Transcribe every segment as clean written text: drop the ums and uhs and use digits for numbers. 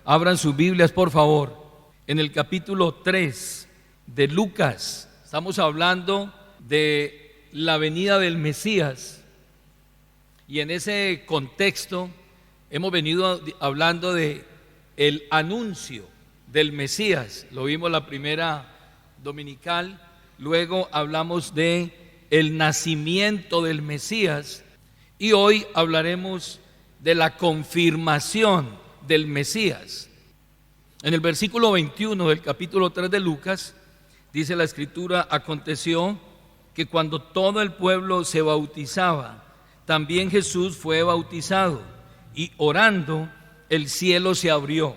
Abran sus Biblias, por favor, en el capítulo 3 de Lucas. Estamos hablando de la venida del Mesías, y en ese contexto hemos venido hablando de el anuncio del Mesías. Lo vimos la primera dominical. Luego hablamos de el nacimiento del Mesías, y hoy hablaremos de la confirmación del Mesías. En el versículo 21 del capítulo 3 de Lucas dice la escritura: aconteció que cuando todo el pueblo se bautizaba, también Jesús fue bautizado, y orando el cielo se abrió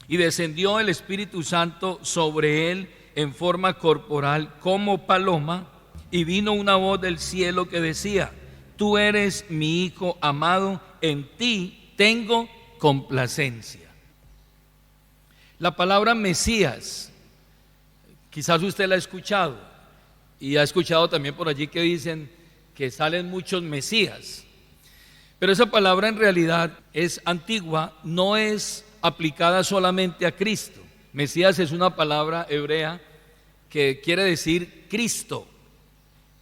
y descendió el Espíritu Santo sobre él en forma corporal como paloma, y vino una voz del cielo que decía: tú eres mi Hijo amado, en ti tengo complacencia. La palabra Mesías, quizás usted la ha escuchado, y ha escuchado también por allí que dicen que salen muchos Mesías, pero esa palabra en realidad es antigua, no es aplicada solamente a Cristo. Mesías es una palabra hebrea que quiere decir Cristo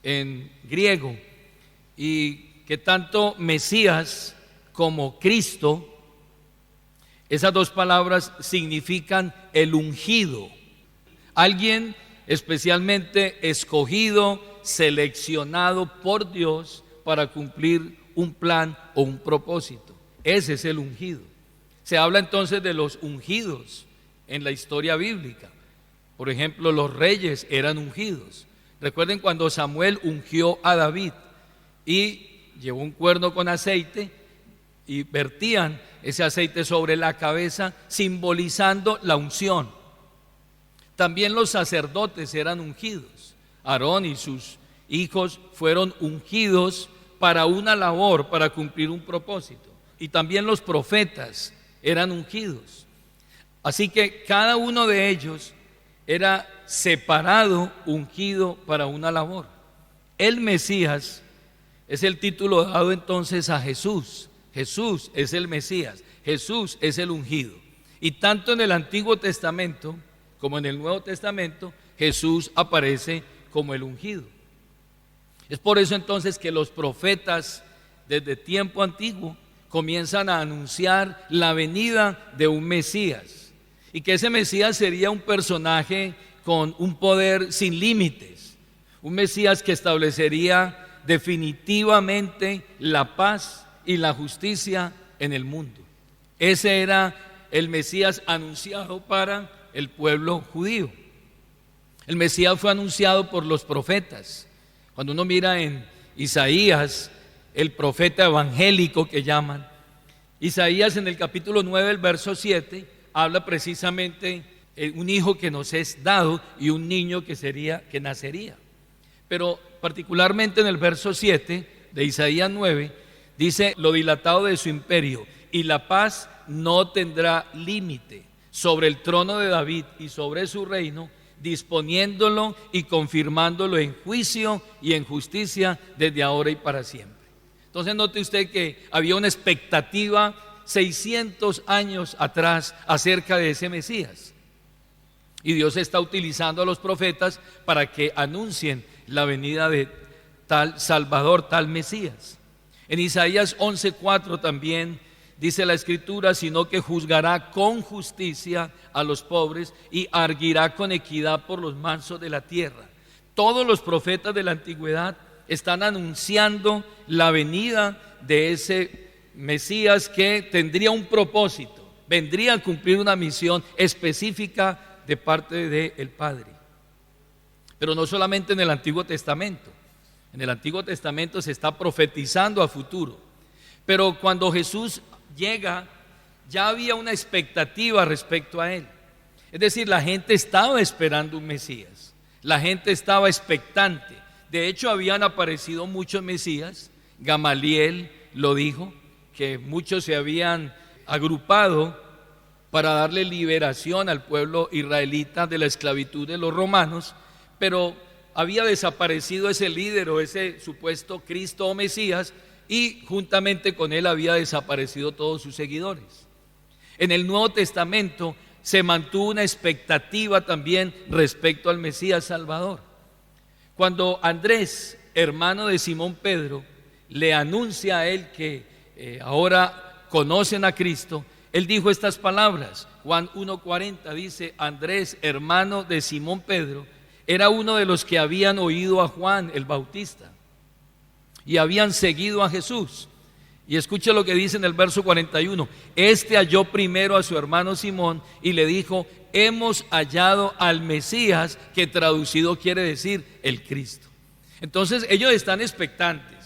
en griego, y que tanto Mesías como Cristo, esas dos palabras significan el ungido, alguien especialmente escogido, seleccionado por Dios para cumplir un plan o un propósito. Ese es el ungido. Se habla entonces de los ungidos en la historia bíblica. Por ejemplo, los reyes eran ungidos. Recuerden cuando Samuel ungió a David y llevó un cuerno con aceite y vertían ese aceite sobre la cabeza, simbolizando la unción. También los sacerdotes eran ungidos. Aarón y sus hijos fueron ungidos para una labor, para cumplir un propósito. Y también los profetas eran ungidos. Así que cada uno de ellos era separado, ungido para una labor. El Mesías es el título dado entonces a Jesús. Jesús es el Mesías, Jesús es el ungido. Y tanto en el Antiguo Testamento como en el Nuevo Testamento, Jesús aparece como el ungido. Es por eso entonces que los profetas desde tiempo antiguo comienzan a anunciar la venida de un Mesías, y que ese Mesías sería un personaje con un poder sin límites, un Mesías que establecería definitivamente la paz y la justicia en el mundo. Ese era el Mesías anunciado para el pueblo judío. El Mesías fue anunciado por los profetas. Cuando uno mira en Isaías, el profeta evangélico que llaman, Isaías en el capítulo 9, el verso 7, habla precisamente de un hijo que nos es dado y un niño que nacería. Pero particularmente en el verso 7 de Isaías 9, dice: lo dilatado de su imperio y la paz no tendrá límite sobre el trono de David y sobre su reino, disponiéndolo y confirmándolo en juicio y en justicia desde ahora y para siempre. Entonces note usted que había una expectativa 600 años atrás acerca de ese Mesías, y Dios está utilizando a los profetas para que anuncien la venida de tal Salvador, tal Mesías. En Isaías 11:4 también dice la escritura: sino que juzgará con justicia a los pobres y arguirá con equidad por los mansos de la tierra. Todos los profetas de la antigüedad están anunciando la venida de ese Mesías que tendría un propósito, vendría a cumplir una misión específica de parte del Padre. Pero no solamente en el Antiguo Testamento. En el Antiguo Testamento se está profetizando a futuro. Pero cuando Jesús llega, ya había una expectativa respecto a él. Es decir, la gente estaba esperando un Mesías. La gente estaba expectante. De hecho, habían aparecido muchos Mesías. Gamaliel lo dijo, que muchos se habían agrupado para darle liberación al pueblo israelita de la esclavitud de los romanos, pero había desaparecido ese líder o ese supuesto Cristo o Mesías, y juntamente con él había desaparecido todos sus seguidores. En el Nuevo Testamento se mantuvo una expectativa también respecto al Mesías Salvador. Cuando Andrés, hermano de Simón Pedro, le anuncia a él que ahora conocen a Cristo, él dijo estas palabras. Juan 1:40 dice: Andrés, hermano de Simón Pedro, era uno de los que habían oído a Juan el Bautista y habían seguido a Jesús. Y escuche lo que dice en el verso 41. Este halló primero a su hermano Simón y le dijo: hemos hallado al Mesías, que traducido quiere decir el Cristo. Entonces ellos están expectantes.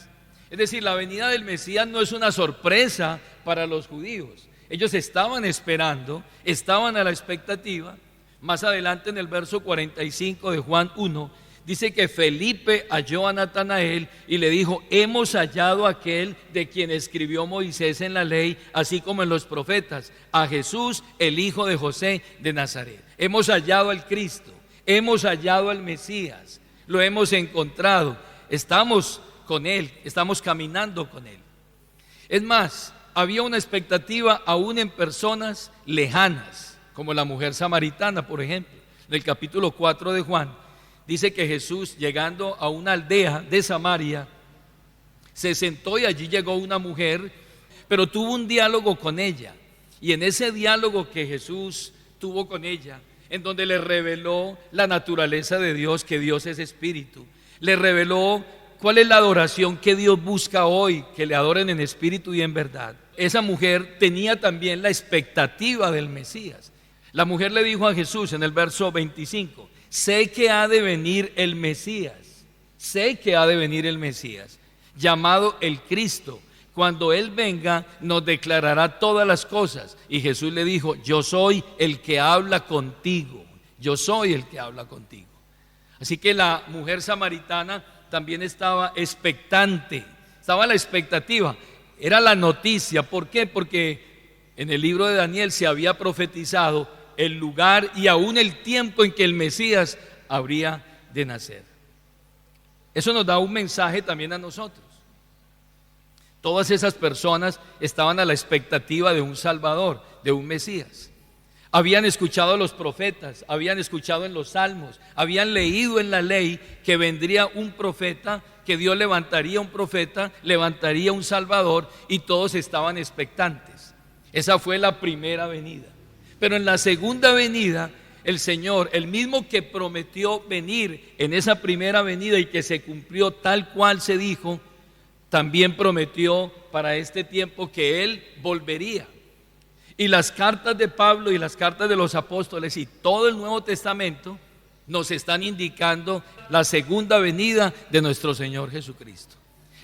Es decir, la venida del Mesías no es una sorpresa para los judíos. Ellos estaban esperando, estaban a la expectativa. Más adelante en el verso 45 de Juan 1, dice que Felipe halló a Natanael y le dijo: hemos hallado a aquel de quien escribió Moisés en la ley, así como en los profetas, a Jesús, el hijo de José de Nazaret. Hemos hallado al Cristo, hemos hallado al Mesías, lo hemos encontrado, estamos con Él, estamos caminando con Él. Es más, había una expectativa aún en personas lejanas, como la mujer samaritana, por ejemplo. En el capítulo 4 de Juan, dice que Jesús, llegando a una aldea de Samaria, se sentó y allí llegó una mujer, pero tuvo un diálogo con ella. Y en ese diálogo que Jesús tuvo con ella, en donde le reveló la naturaleza de Dios, que Dios es espíritu, le reveló cuál es la adoración que Dios busca hoy, que le adoren en espíritu y en verdad. Esa mujer tenía también la expectativa del Mesías. La mujer le dijo a Jesús en el verso 25: sé que ha de venir el Mesías, sé que ha de venir el Mesías, llamado el Cristo. Cuando Él venga, nos declarará todas las cosas. Y Jesús le dijo: yo soy el que habla contigo, yo soy el que habla contigo. Así que la mujer samaritana también estaba expectante, estaba a la expectativa, era la noticia. ¿Por qué? Porque en el libro de Daniel se había profetizado el lugar y aún el tiempo en que el Mesías habría de nacer. Eso nos da un mensaje también a nosotros. Todas esas personas estaban a la expectativa de un Salvador, de un Mesías. Habían escuchado a los profetas, habían escuchado en los salmos, habían leído en la ley que vendría un profeta, que Dios levantaría un profeta, levantaría un Salvador, y todos estaban expectantes. Esa fue la primera venida. Pero en la segunda venida, el Señor, el mismo que prometió venir en esa primera venida y que se cumplió tal cual se dijo, también prometió para este tiempo que Él volvería. Y las cartas de Pablo y las cartas de los apóstoles y todo el Nuevo Testamento nos están indicando la segunda venida de nuestro Señor Jesucristo.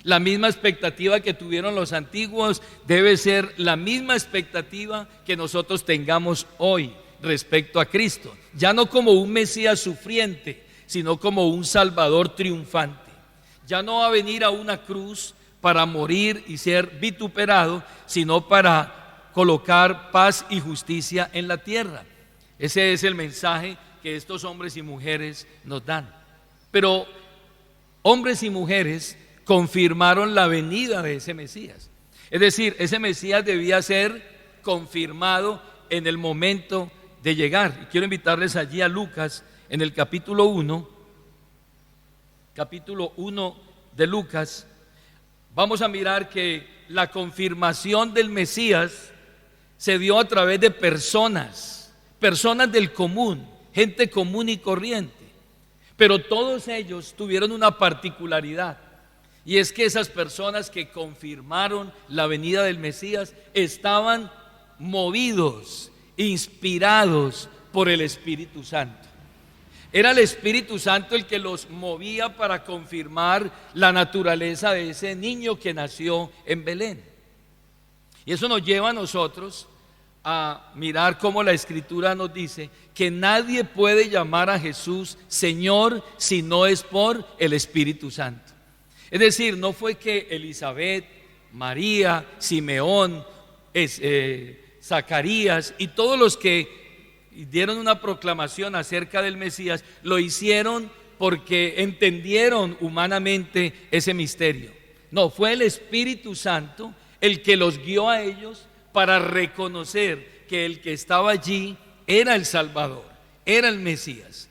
La misma expectativa que tuvieron los antiguos debe ser la misma expectativa que nosotros tengamos hoy respecto a Cristo. Ya no como un Mesías sufriente, sino como un Salvador triunfante. Ya no va a venir a una cruz para morir y ser vituperado, sino para colocar paz y justicia en la tierra. Ese es el mensaje que estos hombres y mujeres nos dan. Pero hombres y mujeres confirmaron la venida de ese Mesías. Es decir, ese Mesías debía ser confirmado en el momento de llegar. Y quiero invitarles allí a Lucas en el capítulo 1 de Lucas. Vamos a mirar que la confirmación del Mesías se dio a través de personas del común, gente común y corriente. Pero todos ellos tuvieron una particularidad, y es que esas personas que confirmaron la venida del Mesías estaban movidos, inspirados por el Espíritu Santo. Era el Espíritu Santo el que los movía para confirmar la naturaleza de ese niño que nació en Belén. Y eso nos lleva a nosotros a mirar cómo la Escritura nos dice que nadie puede llamar a Jesús Señor si no es por el Espíritu Santo. Es decir, no fue que Elizabeth, María, Simeón, Zacarías y todos los que dieron una proclamación acerca del Mesías lo hicieron porque entendieron humanamente ese misterio. No, fue el Espíritu Santo el que los guió a ellos para reconocer que el que estaba allí era el Salvador, era el Mesías.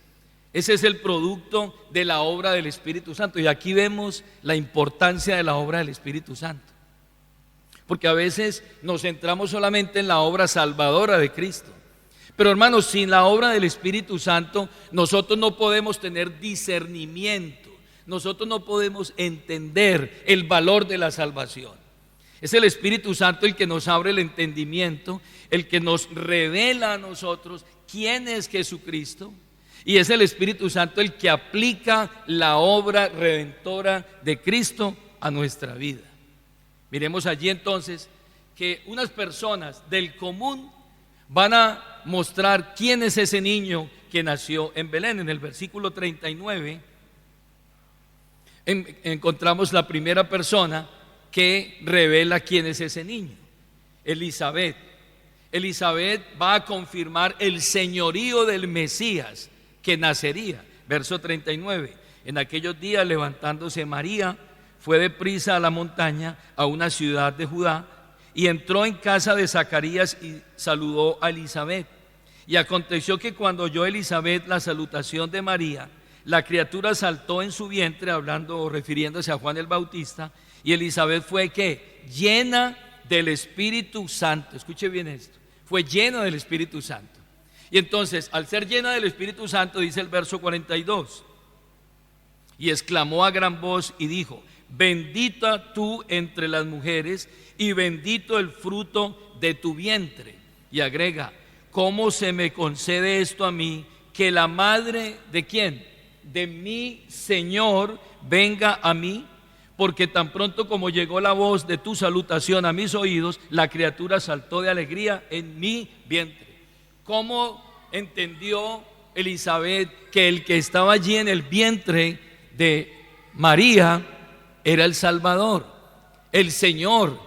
Ese es el producto de la obra del Espíritu Santo. Y aquí vemos la importancia de la obra del Espíritu Santo. Porque a veces nos centramos solamente en la obra salvadora de Cristo. Pero hermanos, sin la obra del Espíritu Santo, nosotros no podemos tener discernimiento. Nosotros no podemos entender el valor de la salvación. Es el Espíritu Santo el que nos abre el entendimiento, el que nos revela a nosotros quién es Jesucristo. Y es el Espíritu Santo el que aplica la obra redentora de Cristo a nuestra vida. Miremos allí entonces que unas personas del común van a mostrar quién es ese niño que nació en Belén. En el versículo 39 encontramos la primera persona que revela quién es ese niño: Elisabet. Elisabet va a confirmar el señorío del Mesías que nacería. Verso 39: en aquellos días, levantándose María, fue deprisa a la montaña, a una ciudad de Judá, y entró en casa de Zacarías y saludó a Elisabet. Y aconteció que cuando oyó Elisabet la salutación de María, la criatura saltó en su vientre, hablando o refiriéndose a Juan el Bautista, y Elisabet fue ¿qué? Llena del Espíritu Santo. Escuche bien esto: fue llena del Espíritu Santo. Y entonces, al ser llena del Espíritu Santo, dice el verso 42, y exclamó a gran voz y dijo: bendita tú entre las mujeres y bendito el fruto de tu vientre. Y agrega: ¿cómo se me concede esto a mí, que la madre de quién? De mi Señor venga a mí, porque tan pronto como llegó la voz de tu salutación a mis oídos, la criatura saltó de alegría en mi vientre. ¿Cómo entendió Elisabet que el que estaba allí en el vientre de María era el Salvador, el Señor,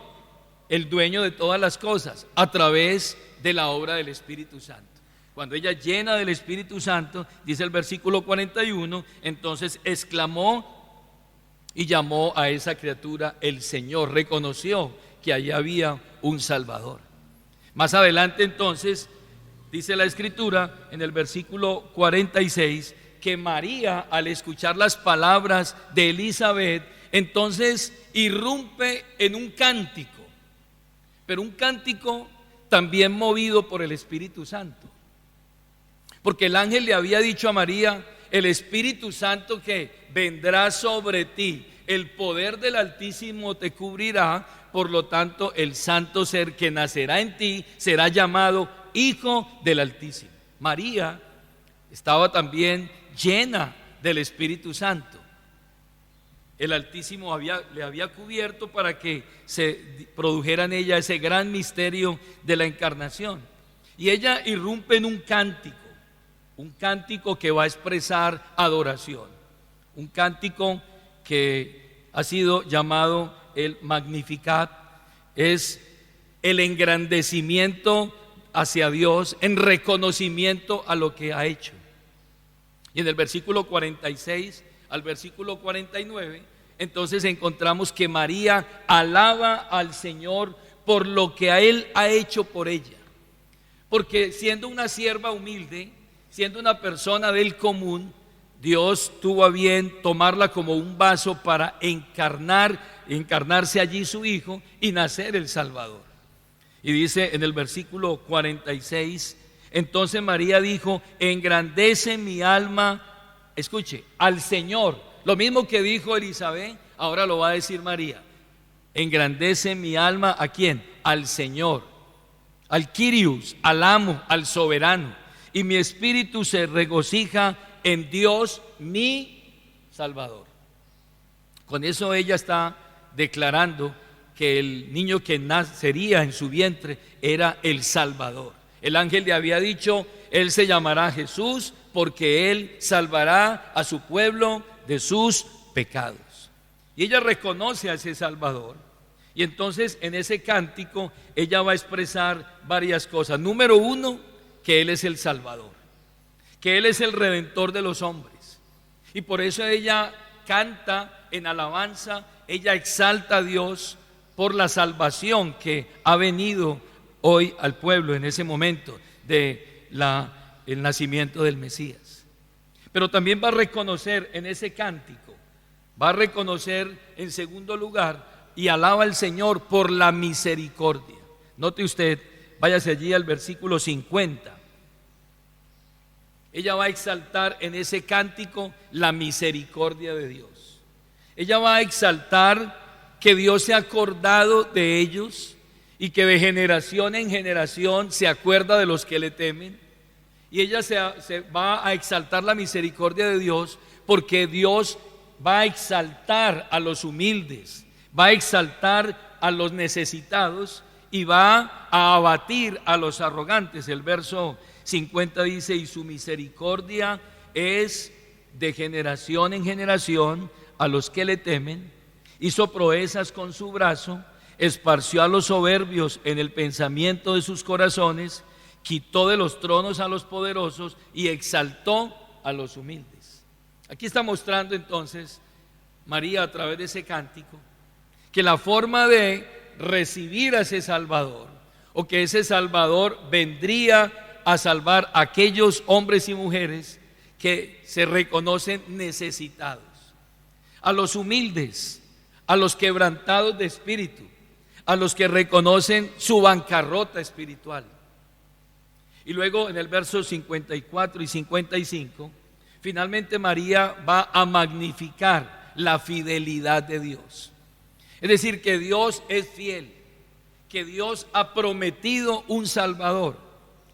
el dueño de todas las cosas, a través de la obra del Espíritu Santo? Cuando ella, llena del Espíritu Santo, dice el versículo 41, entonces exclamó y llamó a esa criatura el Señor. Reconoció que allí había un Salvador. Más adelante entonces dice la Escritura en el versículo 46 que María, al escuchar las palabras de Elisabet, entonces irrumpe en un cántico, pero un cántico también movido por el Espíritu Santo. Porque el ángel le había dicho a María: el Espíritu Santo que vendrá sobre ti, el poder del Altísimo te cubrirá, por lo tanto el santo ser que nacerá en ti será llamado Hijo del Altísimo. María estaba también llena del Espíritu Santo. El Altísimo le había cubierto para que se produjera en ella ese gran misterio de la encarnación. Y ella irrumpe en un cántico que va a expresar adoración, un cántico que ha sido llamado el Magnificat. Es el engrandecimiento hacia Dios en reconocimiento a lo que ha hecho. Y en el versículo 46 al versículo 49, entonces encontramos que María alaba al Señor por lo que a Él ha hecho por ella. Porque siendo una sierva humilde, siendo una persona del común, Dios tuvo a bien tomarla como un vaso para encarnarse allí su Hijo y nacer el Salvador. Y dice en el versículo 46, entonces María dijo: engrandece mi alma, escuche, al Señor. Lo mismo que dijo Elisabet, ahora lo va a decir María: engrandece mi alma, ¿a quién? Al Señor, al Kyrios, al amo, al soberano. Y mi espíritu se regocija en Dios mi Salvador. Con eso ella está declarando que el niño que nacería en su vientre era el Salvador. El ángel le había dicho: él se llamará Jesús, porque él salvará a su pueblo de sus pecados. Y ella reconoce a ese Salvador. Y entonces en ese cántico ella va a expresar varias cosas. Número uno, que Él es el Salvador, que Él es el Redentor de los hombres. Y por eso ella canta en alabanza, ella exalta a Dios por la salvación que ha venido hoy al pueblo en ese momento de el nacimiento del Mesías. Pero también va a reconocer en ese cántico, va a reconocer en segundo lugar y alaba al Señor por la misericordia. Note usted, váyase allí al versículo 50. Ella va a exaltar en ese cántico la misericordia de Dios. Ella va a exaltar que Dios se ha acordado de ellos y que de generación en generación se acuerda de los que le temen. Y ella se va a exaltar la misericordia de Dios porque Dios va a exaltar a los humildes, va a exaltar a los necesitados y va a abatir a los arrogantes. El verso 50 dice: y su misericordia es de generación en generación a los que le temen. Hizo proezas con su brazo, esparció a los soberbios en el pensamiento de sus corazones, quitó de los tronos a los poderosos y exaltó a los humildes. Aquí está mostrando entonces María a través de ese cántico que la forma de recibir a ese Salvador, o que ese Salvador vendría a salvar a aquellos hombres y mujeres que se reconocen necesitados, a los humildes, a los quebrantados de espíritu, a los que reconocen su bancarrota espiritual. Y luego en el verso 54 y 55, finalmente María va a magnificar la fidelidad de Dios. Es decir, que Dios es fiel, que Dios ha prometido un Salvador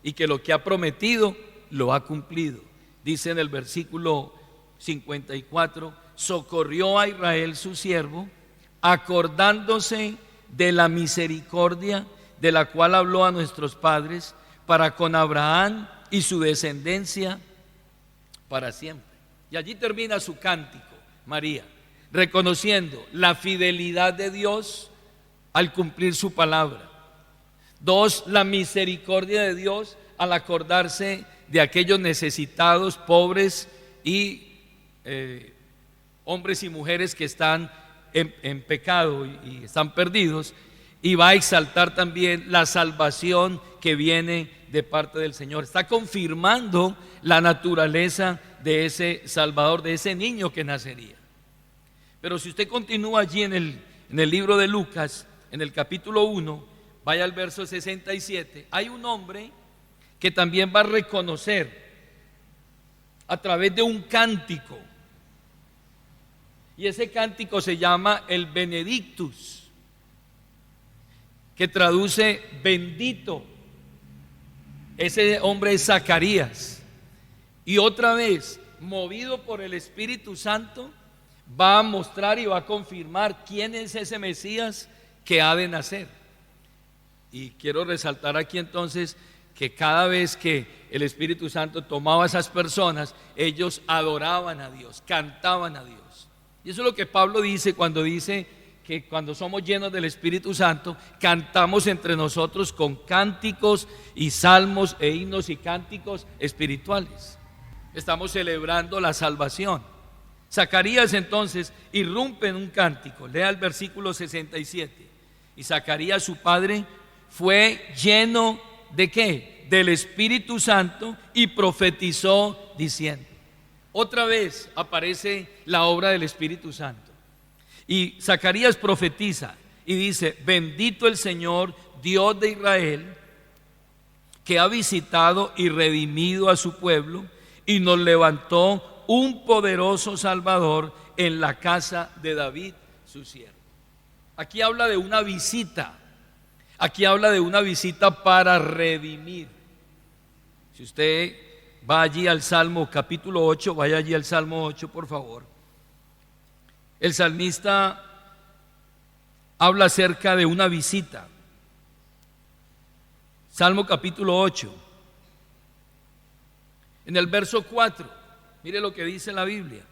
y que lo que ha prometido lo ha cumplido. Dice en el versículo 54: socorrió a Israel su siervo, acordándose de la misericordia de la cual habló a nuestros padres, para con Abraham y su descendencia para siempre. Y allí termina su cántico, María, reconociendo la fidelidad de Dios al cumplir su palabra. 2, la misericordia de Dios al acordarse de aquellos necesitados, pobres y hombres y mujeres que están en pecado y están perdidos. Y va a exaltar también la salvación que viene de parte del Señor. Está confirmando la naturaleza de ese Salvador, de ese niño que nacería. Pero si usted continúa allí en el libro de Lucas, en el capítulo 1, vaya al verso 67, hay un hombre que también va a reconocer a través de un cántico, y ese cántico se llama el Benedictus, que traduce bendito. Ese hombre es Zacarías, y otra vez, movido por el Espíritu Santo, va a mostrar y va a confirmar quién es ese Mesías que ha de nacer. Y quiero resaltar aquí entonces que cada vez que el Espíritu Santo tomaba a esas personas, ellos adoraban a Dios, cantaban a Dios. Y eso es lo que Pablo dice cuando dice que cuando somos llenos del Espíritu Santo, cantamos entre nosotros con cánticos y salmos e himnos y cánticos espirituales. Estamos celebrando la salvación. Zacarías entonces irrumpe en un cántico. Lea el versículo 67. Y Zacarías, su padre, fue lleno ¿de qué? Del Espíritu Santo, y profetizó diciendo. Otra vez aparece la obra del Espíritu Santo. Y Zacarías profetiza y dice: bendito el Señor, Dios de Israel, que ha visitado y redimido a su pueblo y nos levantó un poderoso Salvador en la casa de David, su siervo. Aquí habla de una visita. Aquí habla de una visita para redimir. Si usted va allí al Salmo capítulo 8, vaya allí al Salmo 8, por favor. El salmista habla acerca de una visita. Salmo capítulo 8. En el verso 4, mire lo que dice la Biblia.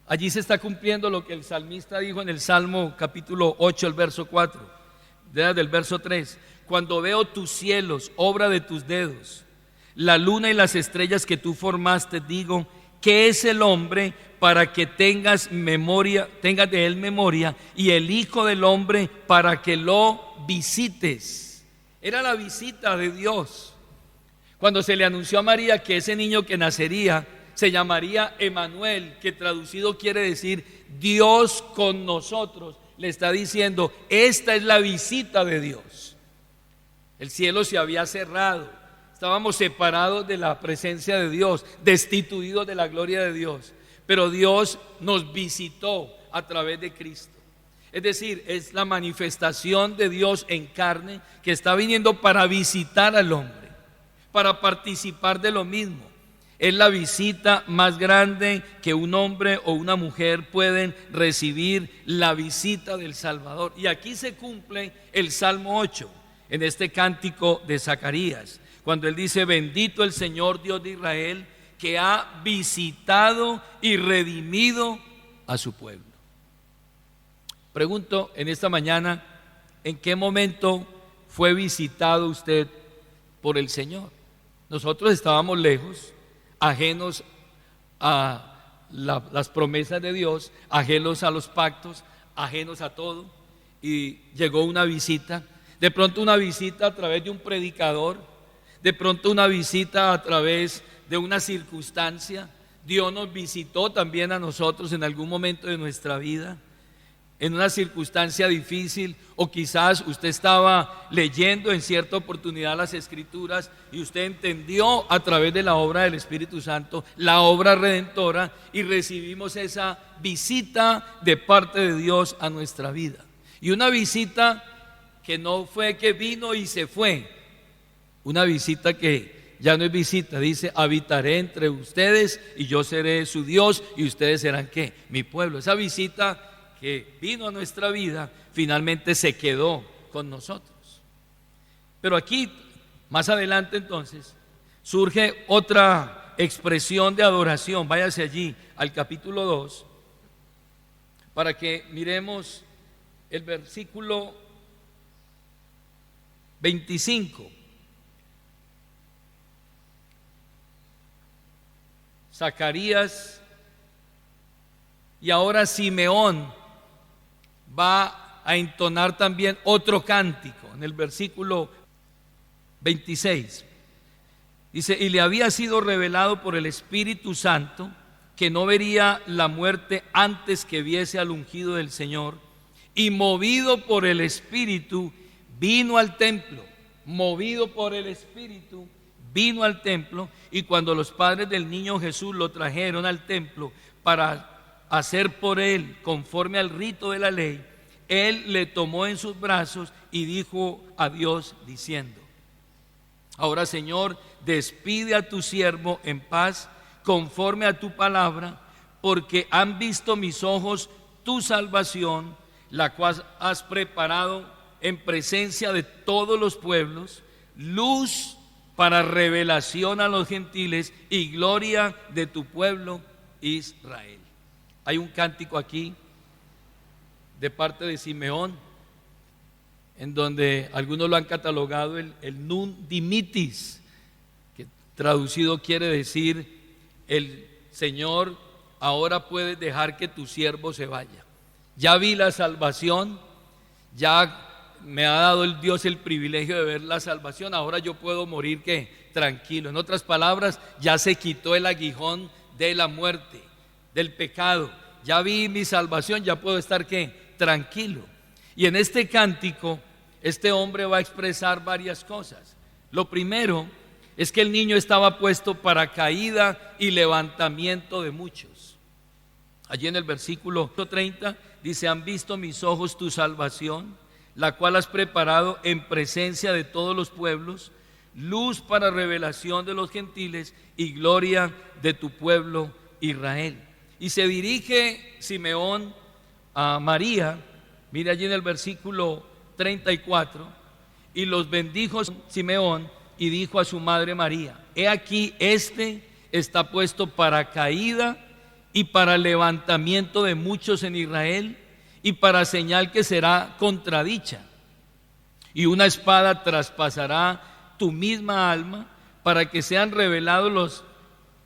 Allí se está cumpliendo lo que el salmista dijo en el Salmo capítulo 8, el verso 4. Desde el verso 3: cuando veo tus cielos, obra de tus dedos, la luna y las estrellas que tú formaste, digo, ¿qué es el hombre para que tengas de él memoria, y el hijo del hombre para que lo visites? Era la visita de Dios. Cuando se le anunció a María que ese niño que nacería se llamaría Emanuel, que traducido quiere decir Dios con nosotros, le está diciendo, esta es la visita de Dios. El cielo se había cerrado, estábamos separados de la presencia de Dios, destituidos de la gloria de Dios, pero Dios nos visitó a través de Cristo. Es decir, es la manifestación de Dios en carne que está viniendo para visitar al hombre, para participar de lo mismo. Es la visita más grande que un hombre o una mujer pueden recibir, la visita del Salvador. Y aquí se cumple el Salmo 8, en este cántico de Zacarías, cuando él dice, bendito el Señor Dios de Israel, que ha visitado y redimido a su pueblo. Pregunto en esta mañana, ¿en qué momento fue visitado usted por el Señor? Nosotros estábamos lejos, ajenos a las promesas de Dios, ajenos a los pactos, ajenos a todo, y llegó una visita, de pronto una visita a través de un predicador, de pronto una visita a través de una circunstancia. Dios nos visitó también a nosotros en algún momento de nuestra vida, en una circunstancia difícil, o quizás usted estaba leyendo en cierta oportunidad las Escrituras y usted entendió a través de la obra del Espíritu Santo, la obra redentora, y recibimos esa visita de parte de Dios a nuestra vida. Y una visita que no fue que vino y se fue, una visita que ya no es visita, dice, habitaré entre ustedes y yo seré su Dios y ustedes serán ¿qué? Mi pueblo. Esa visita que vino a nuestra vida, finalmente se quedó con nosotros. Pero aquí, más adelante entonces, surge otra expresión de adoración. Váyase allí al capítulo 2, para que miremos el versículo 25. Zacarías y ahora Simeón va a entonar también otro cántico en el versículo 26. Dice, y le había sido revelado por el Espíritu Santo que no vería la muerte antes que viese al ungido del Señor, y movido por el Espíritu vino al templo. Movido por el Espíritu vino al templo, y cuando los padres del niño Jesús lo trajeron al templo para hacer por él conforme al rito de la ley, él le tomó en sus brazos y dijo a Dios diciendo, ahora Señor, despide a tu siervo en paz conforme a tu palabra, porque han visto mis ojos tu salvación, la cual has preparado en presencia de todos los pueblos, luz para revelación a los gentiles y gloria de tu pueblo Israel. Hay un cántico aquí de parte de Simeón, en donde algunos lo han catalogado el Nun Dimitis, que traducido quiere decir, el Señor, ahora puedes dejar que tu siervo se vaya. Ya vi la salvación, ya me ha dado el Dios el privilegio de ver la salvación, ahora yo puedo morir ¿qué? Tranquilo. En otras palabras, ya se quitó el aguijón de la muerte, del pecado. Ya vi mi salvación, ya puedo estar ¿qué? Tranquilo. Y en este cántico, este hombre va a expresar varias cosas. Lo primero es que el niño estaba puesto para caída y levantamiento de muchos. Allí en el versículo 30 dice, han visto mis ojos tu salvación, la cual has preparado en presencia de todos los pueblos, luz para revelación de los gentiles y gloria de tu pueblo Israel. Y se dirige Simeón a María, mire allí en el versículo 34, y los bendijo Simeón y dijo a su madre María, he aquí este está puesto para caída y para levantamiento de muchos en Israel, y para señal que será contradicha, y una espada traspasará tu misma alma, para que sean revelados los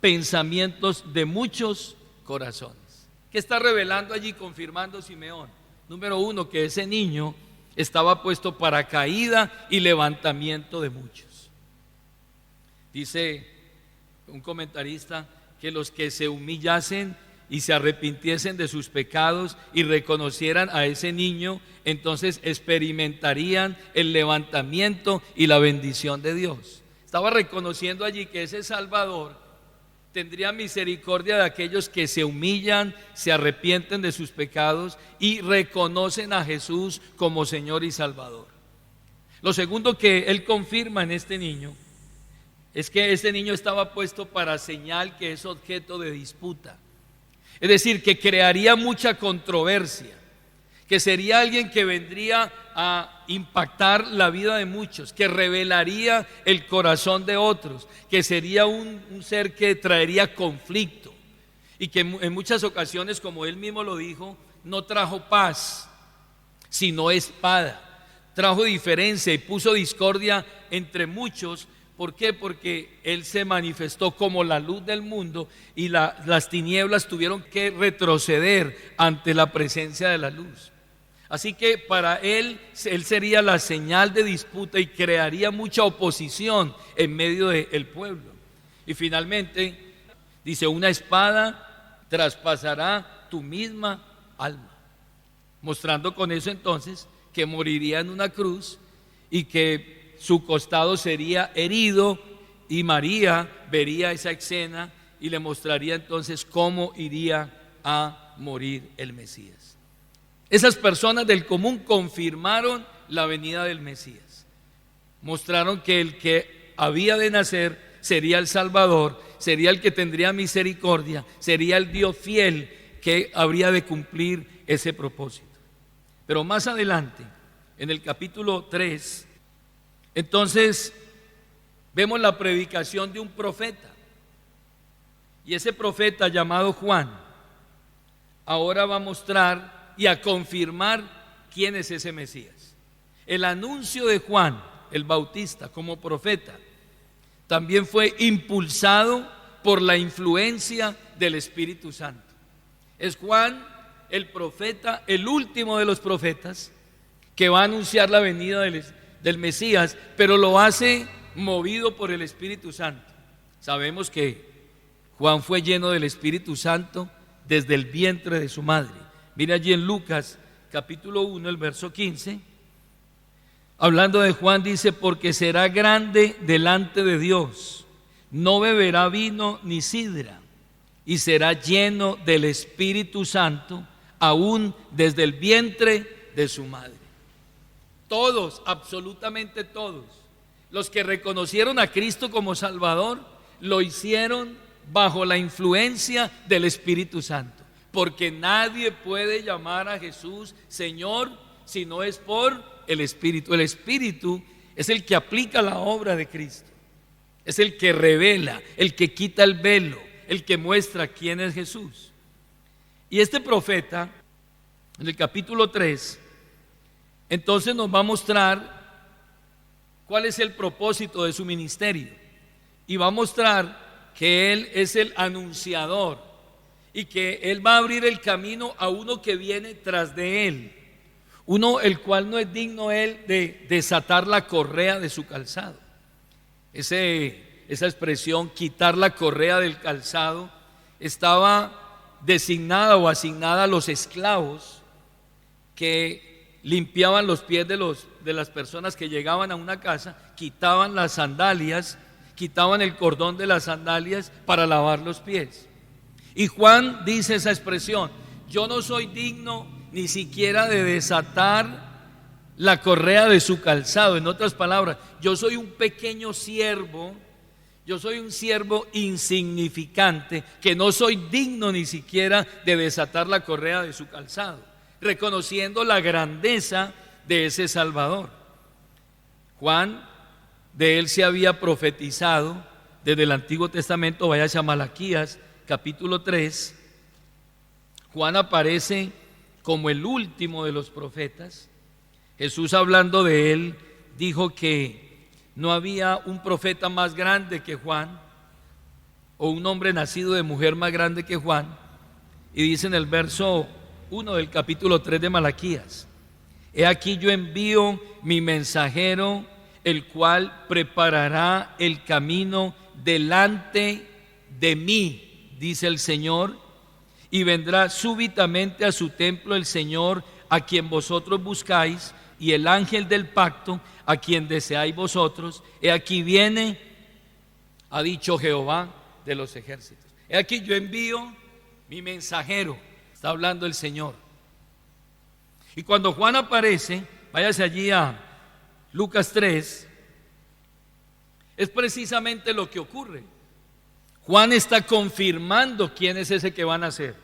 pensamientos de muchos corazones. ¿Qué está revelando allí, confirmando Simeón? Número uno, que ese niño estaba puesto para caída y levantamiento de muchos. Dice un comentarista que los que se humillasen y se arrepintiesen de sus pecados y reconocieran a ese niño, entonces experimentarían el levantamiento y la bendición de Dios. Estaba reconociendo allí que ese Salvador tendría misericordia de aquellos que se humillan, se arrepienten de sus pecados y reconocen a Jesús como Señor y Salvador. Lo segundo que él confirma en este niño es que este niño estaba puesto para señal que es objeto de disputa. Es decir, que crearía mucha controversia, que sería alguien que vendría a impactar la vida de muchos, que revelaría el corazón de otros, que sería un ser que traería conflicto y que en muchas ocasiones, como él mismo lo dijo, no trajo paz, sino espada, trajo diferencia y puso discordia entre muchos. ¿Por qué? Porque él se manifestó como la luz del mundo y las tinieblas tuvieron que retroceder ante la presencia de la luz. Así que para él sería la señal de disputa y crearía mucha oposición en medio del pueblo. Y finalmente dice: una espada traspasará tu misma alma, mostrando con eso entonces que moriría en una cruz y que su costado sería herido, y María vería esa escena y le mostraría entonces cómo iría a morir el Mesías. Esas personas del común confirmaron la venida del Mesías, mostraron que el que había de nacer sería el Salvador, sería el que tendría misericordia, sería el Dios fiel que habría de cumplir ese propósito. Pero más adelante, en el capítulo 3, entonces vemos la predicación de un profeta, y ese profeta llamado Juan ahora va a mostrar y a confirmar quién es ese Mesías. El anuncio de Juan el Bautista como profeta también fue impulsado por la influencia del Espíritu Santo. Es Juan el profeta, el último de los profetas, que va a anunciar la venida del Mesías, pero lo hace movido por el Espíritu Santo. Sabemos que Juan fue lleno del Espíritu Santo desde el vientre de su madre. Mira allí en Lucas capítulo 1, el verso 15, hablando de Juan, dice: porque será grande delante de Dios, no beberá vino ni sidra, y será lleno del Espíritu Santo aún desde el vientre de su madre. Todos, absolutamente todos, los que reconocieron a Cristo como Salvador, lo hicieron bajo la influencia del Espíritu Santo, porque nadie puede llamar a Jesús Señor si no es por el Espíritu. El Espíritu es el que aplica la obra de Cristo, es el que revela, el que quita el velo, el que muestra quién es Jesús. Y este profeta, en el capítulo 3, entonces nos va a mostrar cuál es el propósito de su ministerio, y va a mostrar que él es el anunciador y que él va a abrir el camino a uno que viene tras de él, uno el cual no es digno él de desatar la correa de su calzado. Esa expresión, quitar la correa del calzado, estaba designada o asignada a los esclavos que limpiaban los pies de las personas que llegaban a una casa, quitaban las sandalias, quitaban el cordón de las sandalias para lavar los pies. Y Juan dice esa expresión: yo no soy digno ni siquiera de desatar la correa de su calzado. En otras palabras, yo soy un pequeño siervo, yo soy un siervo insignificante, que no soy digno ni siquiera de desatar la correa de su calzado, reconociendo la grandeza de ese Salvador. Juan, de él se había profetizado desde el Antiguo Testamento. Vaya a Malaquías capítulo 3. Juan aparece como el último de los profetas. Jesús, hablando de él, dijo que no había un profeta más grande que Juan, o un hombre nacido de mujer más grande que Juan. Y dice en el verso 1 del capítulo 3 de Malaquías: He aquí yo envío mi mensajero, el cual preparará el camino delante de mí, dice el Señor, y vendrá súbitamente a su templo el Señor, a quien vosotros buscáis, y el ángel del pacto, a quien deseáis vosotros. He aquí viene, ha dicho Jehová de los ejércitos. He aquí yo envío mi mensajero, está hablando el Señor. Y cuando Juan aparece, váyase allí a Lucas 3, es precisamente lo que ocurre. Juan está confirmando quién es ese que van a ser.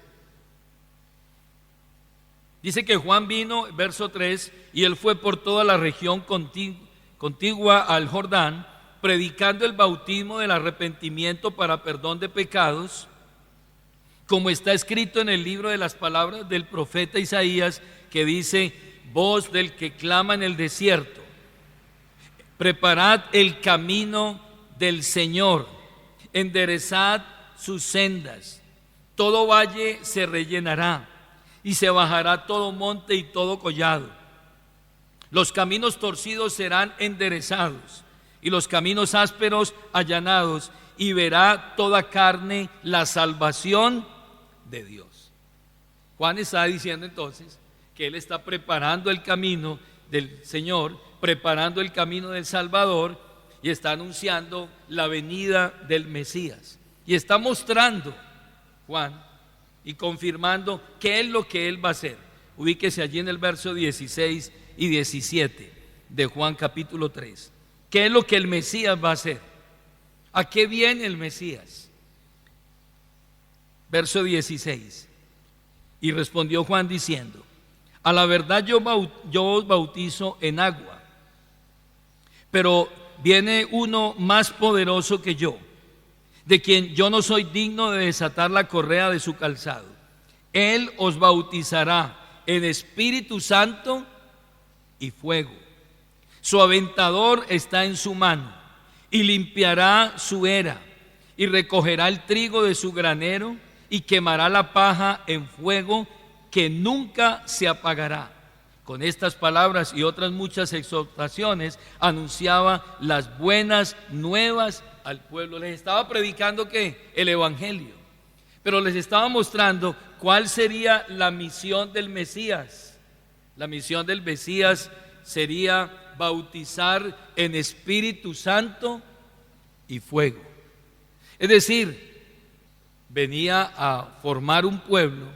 Dice que Juan vino, verso 3, y él fue por toda la región contigua al Jordán, predicando el bautismo del arrepentimiento para perdón de pecados, como está escrito en el libro de las palabras del profeta Isaías, que dice: voz del que clama en el desierto, preparad el camino del Señor, enderezad sus sendas, todo valle se rellenará y se bajará todo monte y todo collado. Los caminos torcidos serán enderezados y los caminos ásperos allanados, y verá toda carne la salvación de Dios. Juan está diciendo entonces que él está preparando el camino del Señor, preparando el camino del Salvador, y está anunciando la venida del Mesías. Y está mostrando Juan y confirmando qué es lo que él va a hacer. Ubíquese allí en el verso 16 y 17 de Juan capítulo 3. ¿Qué es lo que el Mesías va a hacer? ¿A qué viene el Mesías? Verso 16. Y respondió Juan diciendo: a la verdad yo os bautizo en agua, pero viene uno más poderoso que yo, de quien yo no soy digno de desatar la correa de su calzado. Él os bautizará en Espíritu Santo y fuego. Su aventador está en su mano, y limpiará su era, y recogerá el trigo de su granero, y quemará la paja en fuego que nunca se apagará. Con estas palabras y otras muchas exhortaciones anunciaba las buenas nuevas al pueblo. Les estaba predicando ¿qué? El evangelio, pero les estaba mostrando cuál sería la misión del Mesías. La misión del Mesías sería bautizar en Espíritu Santo y fuego. Es decir, venía a formar un pueblo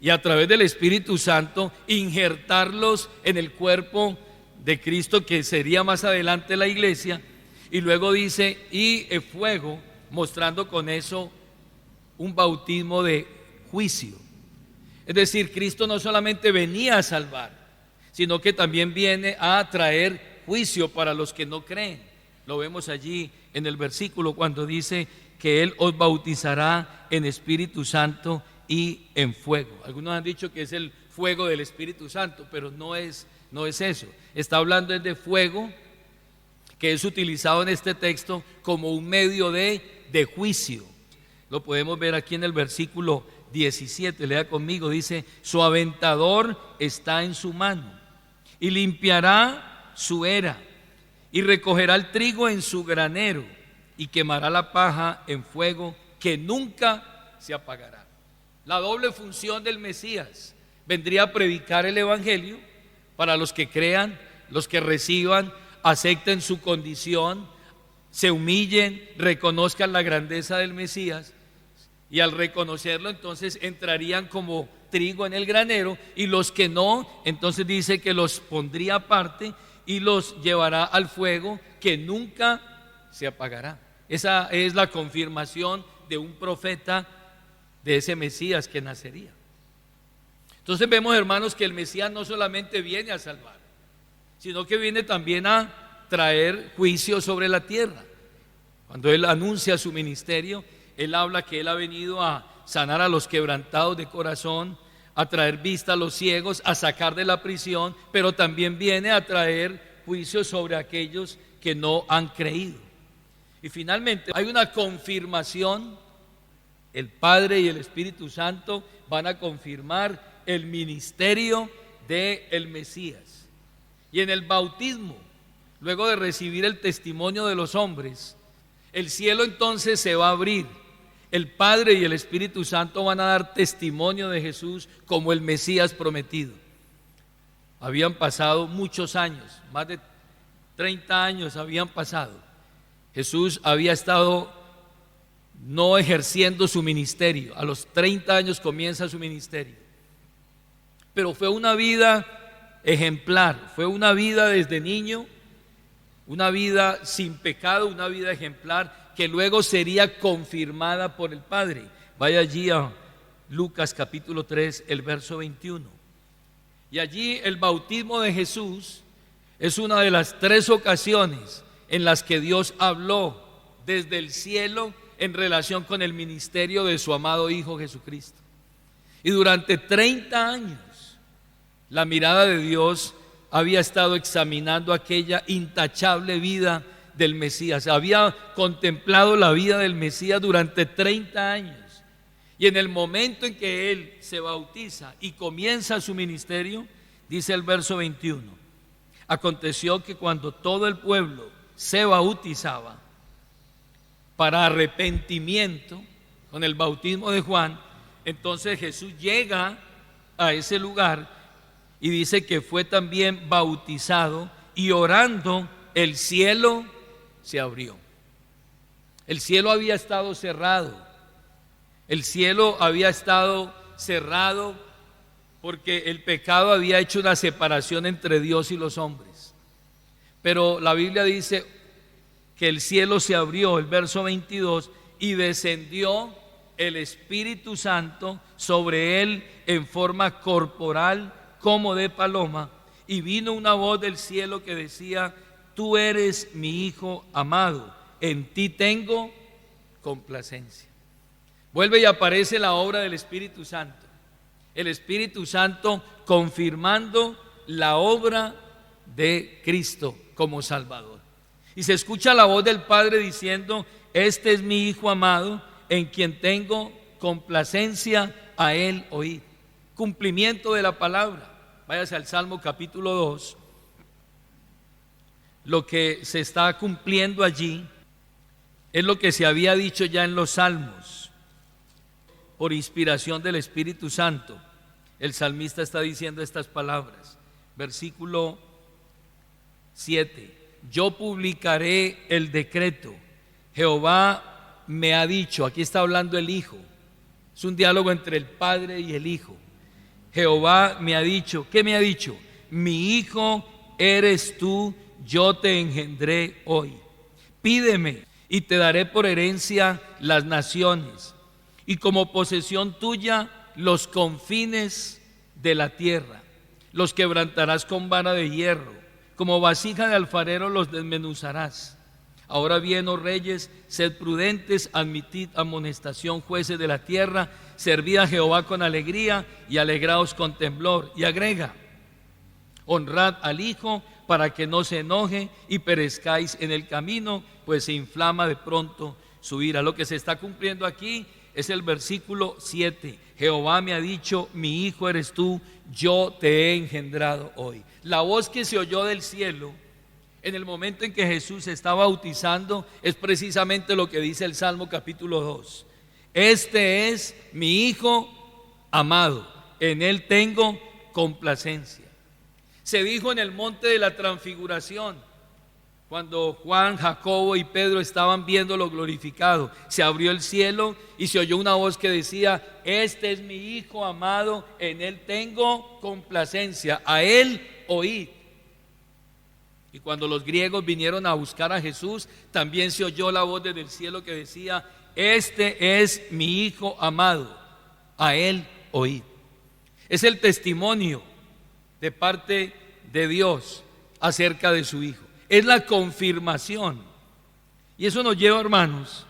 y a través del Espíritu Santo injertarlos en el cuerpo de Cristo, que sería más adelante la iglesia. Y luego dice, y el fuego, mostrando con eso un bautismo de juicio. Es decir, Cristo no solamente venía a salvar, sino que también viene a traer juicio para los que no creen. Lo vemos allí en el versículo cuando dice que Él os bautizará en Espíritu Santo y en fuego. Algunos han dicho que es el fuego del Espíritu Santo, pero no es eso. Está hablando de fuego, que es utilizado en este texto como un medio de juicio. Lo podemos ver aquí en el versículo 17, lea conmigo, dice: su aventador está en su mano, y limpiará su era, y recogerá el trigo en su granero, y quemará la paja en fuego que nunca se apagará. La doble función del Mesías: vendría a predicar el evangelio para los que crean, los que reciban, acepten su condición, se humillen, reconozcan la grandeza del Mesías, y al reconocerlo entonces entrarían como trigo en el granero, y los que no, entonces dice que los pondría aparte y los llevará al fuego que nunca se apagará. Esa es la confirmación de un profeta, de ese Mesías que nacería. Entonces vemos, hermanos, que el Mesías no solamente viene a salvar, sino que viene también a traer juicio sobre la tierra. Cuando Él anuncia su ministerio, Él habla que Él ha venido a sanar a los quebrantados de corazón, a traer vista a los ciegos, a sacar de la prisión, pero también viene a traer juicio sobre aquellos que no han creído. Y finalmente hay una confirmación. El Padre y el Espíritu Santo van a confirmar el ministerio del Mesías. Y en el bautismo, luego de recibir el testimonio de los hombres, el cielo entonces se va a abrir. El Padre y el Espíritu Santo van a dar testimonio de Jesús como el Mesías prometido. Habían pasado muchos años, más de 30 años habían pasado. Jesús había estado no ejerciendo su ministerio. A los 30 años comienza su ministerio. Pero fue una vida ejemplar, fue una vida desde niño, una vida sin pecado, una vida ejemplar que luego sería confirmada por el Padre. Vaya allí a Lucas capítulo 3, el verso 21. Y allí el bautismo de Jesús es una de las 3 ocasiones en las que Dios habló desde el cielo en relación con el ministerio de su amado Hijo Jesucristo. Y durante 30 años la mirada de Dios había estado examinando aquella intachable vida del Mesías. Había contemplado la vida del Mesías durante 30 años. Y en el momento en que Él se bautiza y comienza su ministerio, dice el verso 21, aconteció que cuando todo el pueblo se bautizaba para arrepentimiento con el bautismo de Juan, entonces Jesús llega a ese lugar y dice que fue también bautizado, y orando el cielo se abrió. El cielo había estado cerrado. El cielo había estado cerrado porque el pecado había hecho una separación entre Dios y los hombres. Pero la Biblia dice que el cielo se abrió, el verso 22, y descendió el Espíritu Santo sobre él en forma corporal como de paloma, y vino una voz del cielo que decía: tú eres mi Hijo amado, en ti tengo complacencia. Vuelve y aparece la obra del Espíritu Santo. El Espíritu Santo confirmando la obra de Cristo como Salvador. Y se escucha la voz del Padre diciendo: este es mi Hijo amado, en quien tengo complacencia, a él oíd. Cumplimiento de la palabra. Váyase al Salmo capítulo 2. Lo que se está cumpliendo allí es lo que se había dicho ya en los Salmos, por inspiración del Espíritu Santo. El salmista está diciendo estas palabras, versículo 7: yo publicaré el decreto, Jehová me ha dicho. Aquí está hablando el Hijo, es un diálogo entre el Padre y el Hijo. Jehová me ha dicho, ¿qué me ha dicho? Mi hijo eres tú, yo te engendré hoy. Pídeme y te daré por herencia las naciones, y como posesión tuya los confines de la tierra. Los quebrantarás con vara de hierro, como vasija de alfarero los desmenuzarás. Ahora bien, oh reyes, sed prudentes, admitid amonestación, jueces de la tierra, servid a Jehová con alegría y alegraos con temblor. Y agrega: honrad al Hijo para que no se enoje y perezcáis en el camino, pues se inflama de pronto su ira. Lo que se está cumpliendo aquí es el versículo 7. Jehová me ha dicho, mi hijo eres tú, yo te he engendrado hoy. La voz que se oyó del cielo en el momento en que Jesús se está bautizando es precisamente lo que dice el Salmo capítulo 2. Este es mi Hijo amado, en él tengo complacencia. Se dijo en el monte de la transfiguración, cuando Juan, Jacobo y Pedro estaban viendo lo glorificado, se abrió el cielo y se oyó una voz que decía: este es mi Hijo amado, en él tengo complacencia, a él oíd. Y cuando los griegos vinieron a buscar a Jesús, también se oyó la voz desde el cielo que decía: este es mi Hijo amado, a él oíd. Es el testimonio de parte de Dios acerca de su Hijo. Es la confirmación. Y eso nos lleva, hermanos,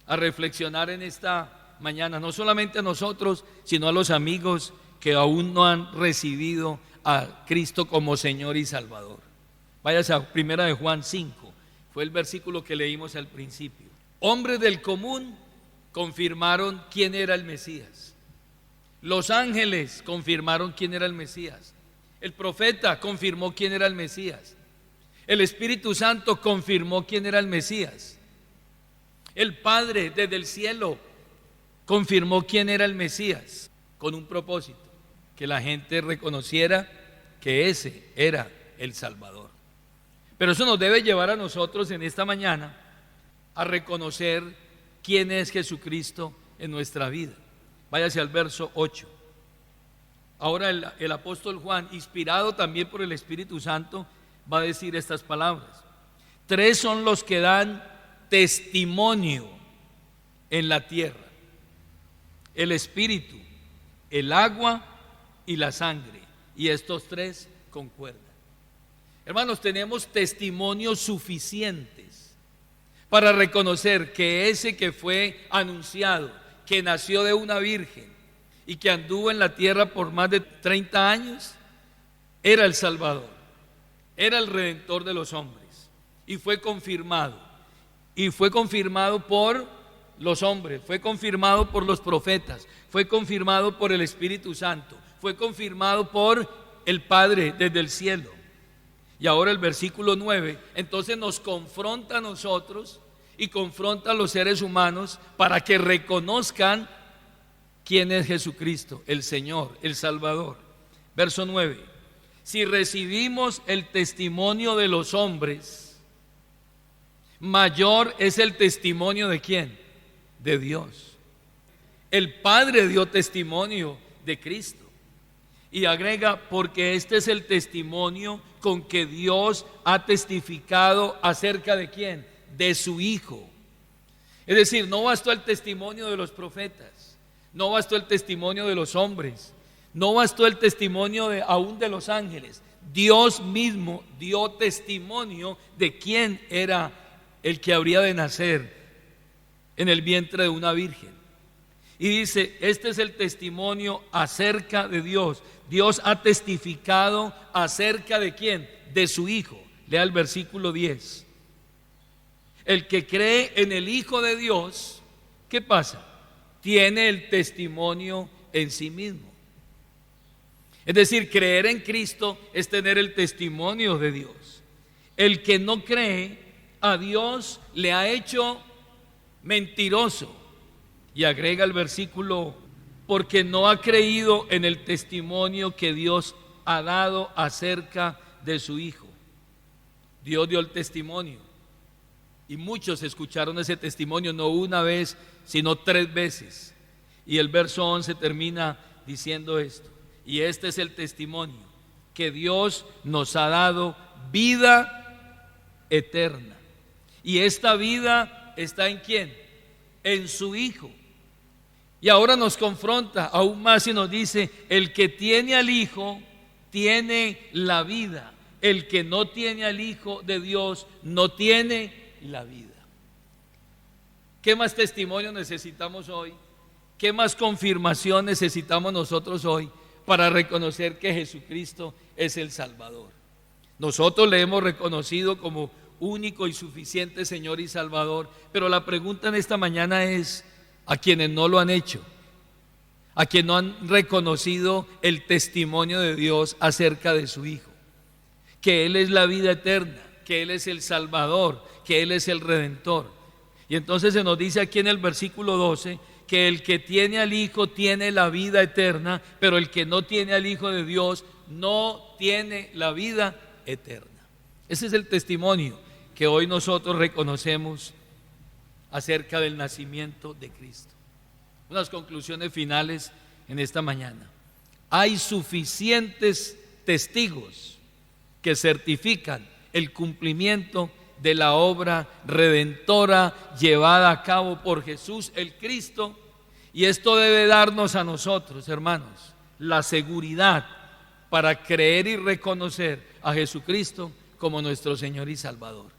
a reflexionar en esta mañana, no solamente a nosotros, sino a los amigos que aún no han recibido a Cristo como Señor y Salvador. Váyase a 1 de Juan 5, fue el versículo que leímos al principio. Hombres del común confirmaron quién era el Mesías. Los ángeles confirmaron quién era el Mesías. El profeta confirmó quién era el Mesías. El Espíritu Santo confirmó quién era el Mesías. El Padre desde el cielo confirmó quién era el Mesías, con un propósito: que la gente reconociera que ese era el Salvador. Pero eso nos debe llevar a nosotros en esta mañana a reconocer quién es Jesucristo en nuestra vida. Váyase al verso 8. Ahora el apóstol Juan, inspirado también por el Espíritu Santo, va a decir estas palabras: 3 son los que dan testimonio en la tierra: el Espíritu, el agua y la sangre, y estos 3 concuerdan. Hermanos, tenemos testimonios suficientes para reconocer que ese que fue anunciado, que nació de una virgen y que anduvo en la tierra por más de 30 años, era el Salvador, era el Redentor de los hombres, y fue confirmado por los hombres, fue confirmado por los profetas, fue confirmado por el Espíritu Santo, fue confirmado por el Padre desde el cielo. Y ahora el versículo 9 entonces nos confronta a nosotros y confronta a los seres humanos para que reconozcan quién es Jesucristo, el Señor, el Salvador. Verso 9: si recibimos el testimonio de los hombres, mayor es el testimonio ¿de quién? De Dios. El Padre dio testimonio de Cristo. Y agrega: porque este es el testimonio con que Dios ha testificado acerca de ¿quién? De su Hijo. Es decir, no bastó el testimonio de los profetas, no bastó el testimonio de los hombres, no bastó el testimonio aún de los ángeles. Dios mismo dio testimonio de quién era el que habría de nacer en el vientre de una virgen. Y dice: este es el testimonio acerca de Dios. Dios ha testificado acerca de ¿quién? De su Hijo. Lea el versículo 10. El que cree en el Hijo de Dios, ¿qué pasa? Tiene el testimonio en sí mismo. Es decir, creer en Cristo es tener el testimonio de Dios. El que no cree, a Dios le ha hecho mentiroso. Y agrega el versículo: porque no ha creído en el testimonio que Dios ha dado acerca de su Hijo. Dios dio el testimonio y muchos escucharon ese testimonio, no una vez, sino 3 veces. Y el verso 11 termina diciendo esto: y este es el testimonio, que Dios nos ha dado vida eterna. Y esta vida está ¿en quién? En su Hijo. Y ahora nos confronta aún más y nos dice: el que tiene al Hijo tiene la vida, el que no tiene al Hijo de Dios no tiene la vida. ¿Qué más testimonio necesitamos hoy? ¿Qué más confirmación necesitamos nosotros hoy para reconocer que Jesucristo es el Salvador? Nosotros le hemos reconocido como único y suficiente Señor y Salvador, pero la pregunta en esta mañana es: a quienes no lo han hecho, a quienes no han reconocido el testimonio de Dios acerca de su Hijo, que Él es la vida eterna, que Él es el Salvador, que Él es el Redentor. Y entonces se nos dice aquí en el versículo 12 que el que tiene al Hijo tiene la vida eterna, pero el que no tiene al Hijo de Dios no tiene la vida eterna. Ese es el testimonio que hoy nosotros reconocemos acerca del nacimiento de Cristo. Unas conclusiones finales en esta mañana. Hay suficientes testigos que certifican el cumplimiento de la obra redentora llevada a cabo por Jesús el Cristo, y esto debe darnos a nosotros, hermanos, la seguridad para creer y reconocer a Jesucristo como nuestro Señor y Salvador.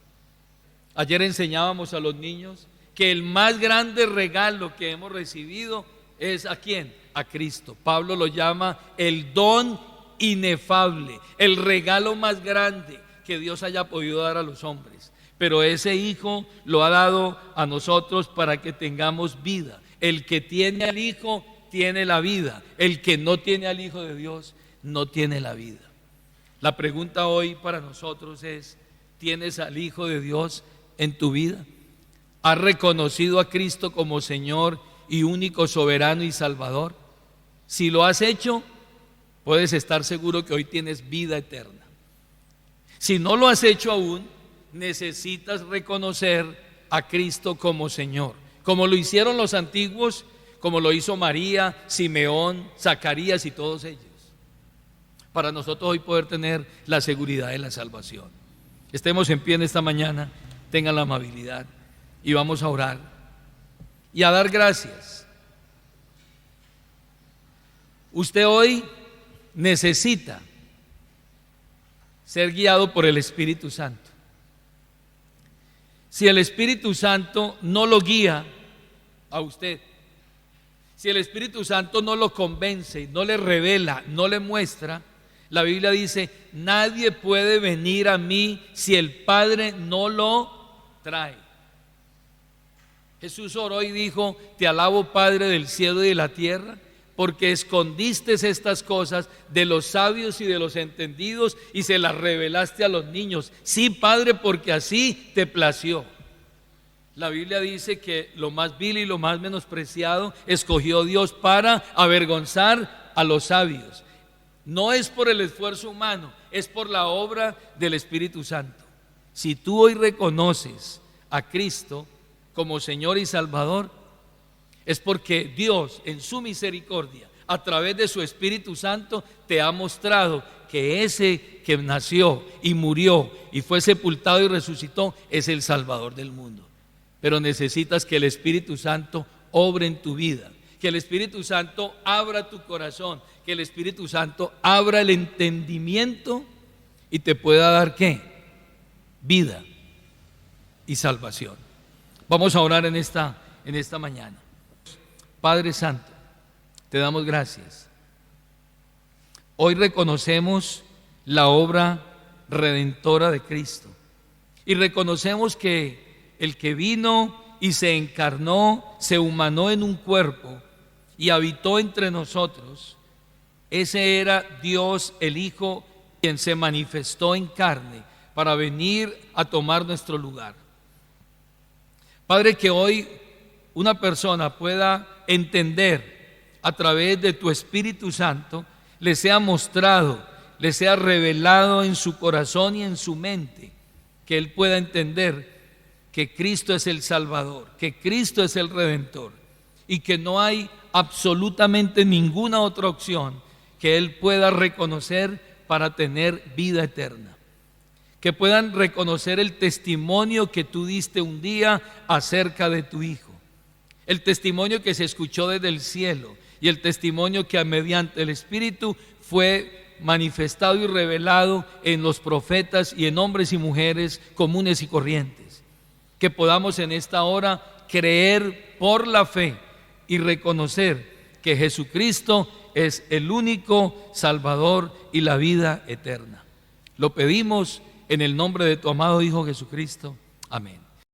Ayer enseñábamos a los niños que el más grande regalo que hemos recibido es ¿a quién? A Cristo. Pablo lo llama el don inefable, el regalo más grande que Dios haya podido dar a los hombres. Pero ese Hijo lo ha dado a nosotros para que tengamos vida. El que tiene al Hijo tiene la vida. El que no tiene al Hijo de Dios no tiene la vida. La pregunta hoy para nosotros es: ¿tienes al Hijo de Dios en tu vida? ¿Has reconocido a Cristo como Señor y único soberano y Salvador? Si lo has hecho, puedes estar seguro que hoy tienes vida eterna. Si no lo has hecho aún, necesitas reconocer a Cristo como Señor, como lo hicieron los antiguos, como lo hizo María, Simeón, Zacarías y todos ellos, para nosotros hoy poder tener la seguridad de la salvación. Estemos en pie en esta mañana, tengan la amabilidad y vamos a orar y a dar gracias. Usted hoy necesita ser guiado por el Espíritu Santo. Si el Espíritu Santo no lo guía a usted, si el Espíritu Santo no lo convence, no le revela, no le muestra, la Biblia dice: nadie puede venir a mí si el Padre no lo trae. Jesús oró y dijo: te alabo, Padre del cielo y de la tierra, porque escondiste estas cosas de los sabios y de los entendidos y se las revelaste a los niños. Sí, Padre, porque así te plació. La Biblia dice que lo más vil y lo más menospreciado escogió Dios para avergonzar a los sabios. No es por el esfuerzo humano, es por la obra del Espíritu Santo. Si tú hoy reconoces a Cristo como Señor y Salvador, es porque Dios en su misericordia, a través de su Espíritu Santo, te ha mostrado que ese que nació y murió y fue sepultado y resucitó es el Salvador del mundo. Pero necesitas que el Espíritu Santo obre en tu vida, que el Espíritu Santo abra tu corazón, que el Espíritu Santo abra el entendimiento y te pueda dar ¿qué? Vida y salvación. Vamos a orar en esta mañana. Padre Santo, te damos gracias. Hoy reconocemos la obra redentora de Cristo y reconocemos que el que vino y se encarnó, se humanó en un cuerpo y habitó entre nosotros, ese era Dios el Hijo, quien se manifestó en carne para venir a tomar nuestro lugar. Padre, que hoy una persona pueda entender a través de tu Espíritu Santo, le sea mostrado, le sea revelado en su corazón y en su mente, que él pueda entender que Cristo es el Salvador, que Cristo es el Redentor y que no hay absolutamente ninguna otra opción que él pueda reconocer para tener vida eterna. Que puedan reconocer el testimonio que tú diste un día acerca de tu Hijo, el testimonio que se escuchó desde el cielo y el testimonio que mediante el Espíritu fue manifestado y revelado en los profetas y en hombres y mujeres comunes y corrientes. Que podamos en esta hora creer por la fe y reconocer que Jesucristo es el único Salvador y la vida eterna. Lo pedimos en el nombre de tu amado Hijo Jesucristo. Amén.